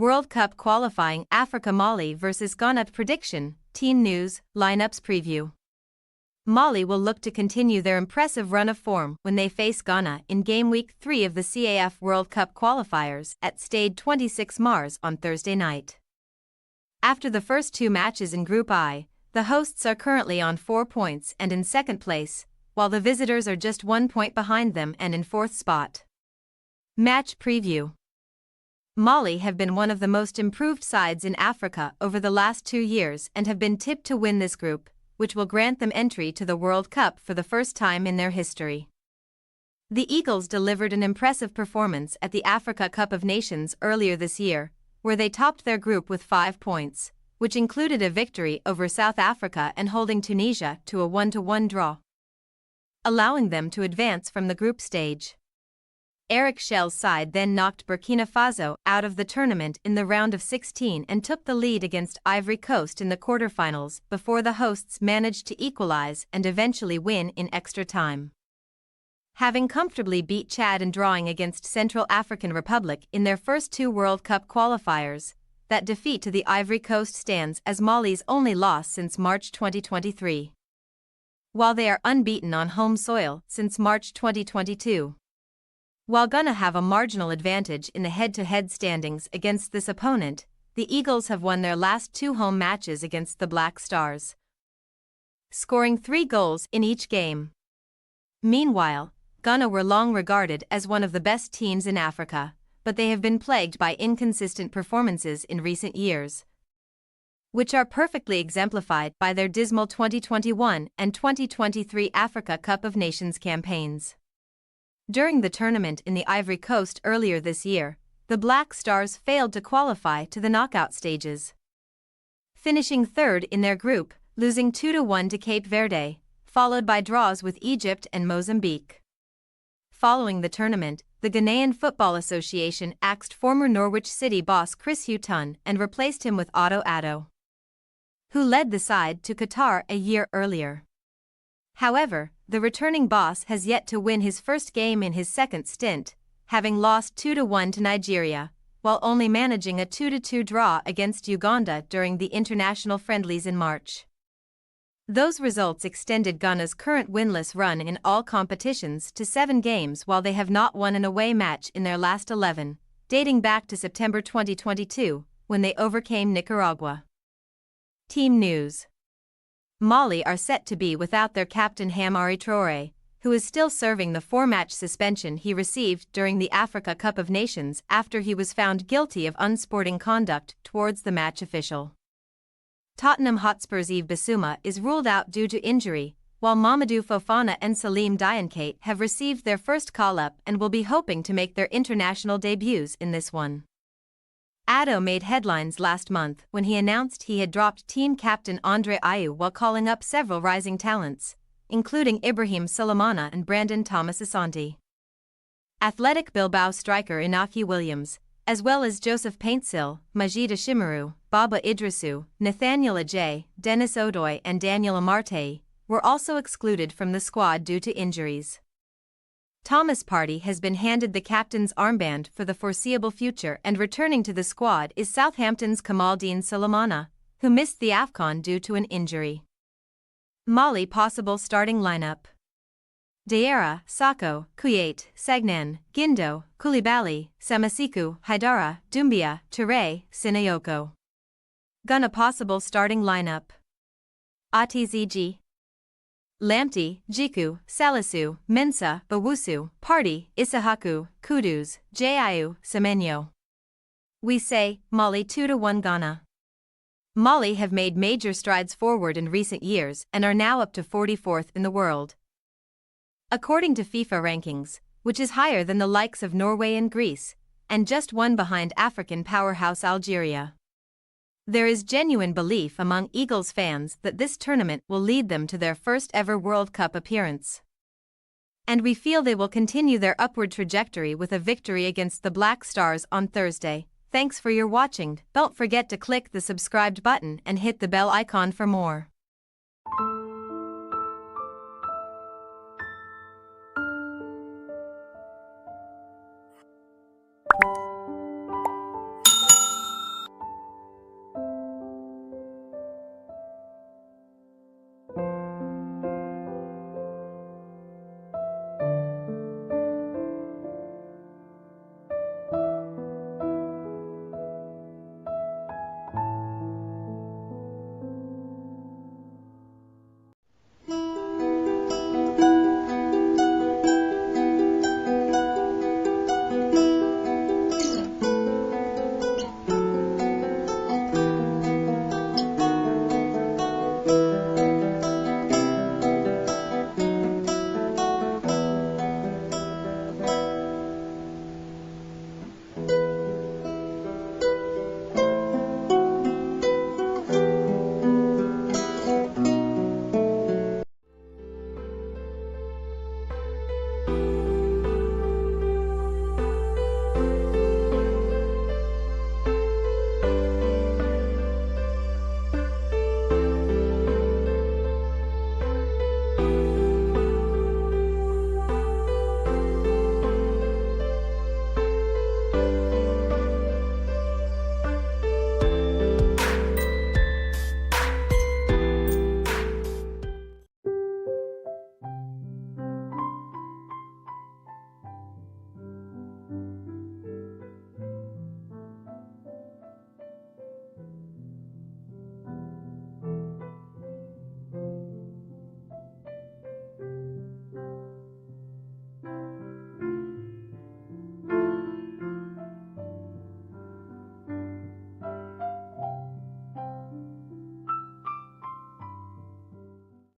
World Cup qualifying Africa Mali vs Ghana prediction, team news, lineups preview. Mali will look to continue their impressive run of form when they face Ghana in Game Week 3 of the CAF World Cup qualifiers at Stade 26 Mars on Thursday night. After the first two matches in Group I, the hosts are currently on 4 points and in second place, while the visitors are just 1 point behind them and in fourth spot. Match preview. Mali have been one of the most improved sides in Africa over the last 2 years and have been tipped to win this group, which will grant them entry to the World Cup for the first time in their history. The Eagles delivered an impressive performance at the Africa Cup of Nations earlier this year, where they topped their group with 5 points, which included a victory over South Africa and holding Tunisia to a 1-1 draw, allowing them to advance from the group stage. Eric Schell's side then knocked Burkina Faso out of the tournament in the round of 16 and took the lead against Ivory Coast in the quarterfinals before the hosts managed to equalize and eventually win in extra time. Having comfortably beat Chad and drawing against Central African Republic in their first 2 World Cup qualifiers, that defeat to the Ivory Coast stands as Mali's only loss since March 2023. While they are unbeaten on home soil since March 2022. While Ghana have a marginal advantage in the head-to-head standings against this opponent, the Eagles have won their last 2 home matches against the Black Stars, scoring 3 goals in each game. Meanwhile, Ghana were long regarded as one of the best teams in Africa, but they have been plagued by inconsistent performances in recent years, which are perfectly exemplified by their dismal 2021 and 2023 Africa Cup of Nations campaigns. During the tournament in the Ivory Coast earlier this year, the Black Stars failed to qualify to the knockout stages, finishing third in their group, losing 2-1 to Cape Verde, followed by draws with Egypt and Mozambique. Following the tournament, the Ghanaian Football Association axed former Norwich City boss Chris Hughton and replaced him with Otto Addo, who led the side to Qatar a year earlier. However, the returning boss has yet to win his first game in his second stint, having lost 2-1 to Nigeria, while only managing a 2-2 draw against Uganda during the international friendlies in March. Those results extended Ghana's current winless run in all competitions to 7 games, while they have not won an away match in their last 11, dating back to September 2022, when they overcame Nicaragua. Team news. Mali are set to be without their captain Hamari Traoré, who is still serving the 4-match suspension he received during the Africa Cup of Nations after he was found guilty of unsporting conduct towards the match official. Tottenham Hotspur's Yves Bissouma is ruled out due to injury, while Mamadou Fofana and Salim Diakate have received their first call-up and will be hoping to make their international debuts in this one. Addo made headlines last month when he announced he had dropped team captain Andre Ayew while calling up several rising talents, including Ibrahim Sulemana and Brandon Thomas Asante, Athletic Bilbao striker Inaki Williams, as well as Joseph Paintsil, Majid Ashimaru, Baba Idrisu, Nathaniel Ajay, Dennis Odoi and Daniel Amarte, were also excluded from the squad due to injuries. Thomas Partey has been handed the captain's armband for the foreseeable future, and returning to the squad is Southampton's Kamaldeen Sulemana, who missed the AFCON due to an injury. Mali possible starting lineup: Diarra, Sakho, Kouyaté, Sagnan, Guindo, Koulibaly, Samasiku, Haidara, Doumbia, Touré, Sinayoko. Ghana possible starting lineup: Atizigi, Lamptey, Djiku, Salisu, Mensah, Bawusu, Partey, Isahaku, Kudus, Ayew, Semenyo. We say, Mali 2-1 Ghana. Mali have made major strides forward in recent years and are now up to 44th in the world, according to FIFA rankings, which is higher than the likes of Norway and Greece, and just 1 behind African powerhouse Algeria. There is genuine belief among Eagles fans that this tournament will lead them to their first ever World Cup appearance, and we feel they will continue their upward trajectory with a victory against the Black Stars on Thursday. Thanks for your watching. Don't forget to click the subscribed button and hit the bell icon for more.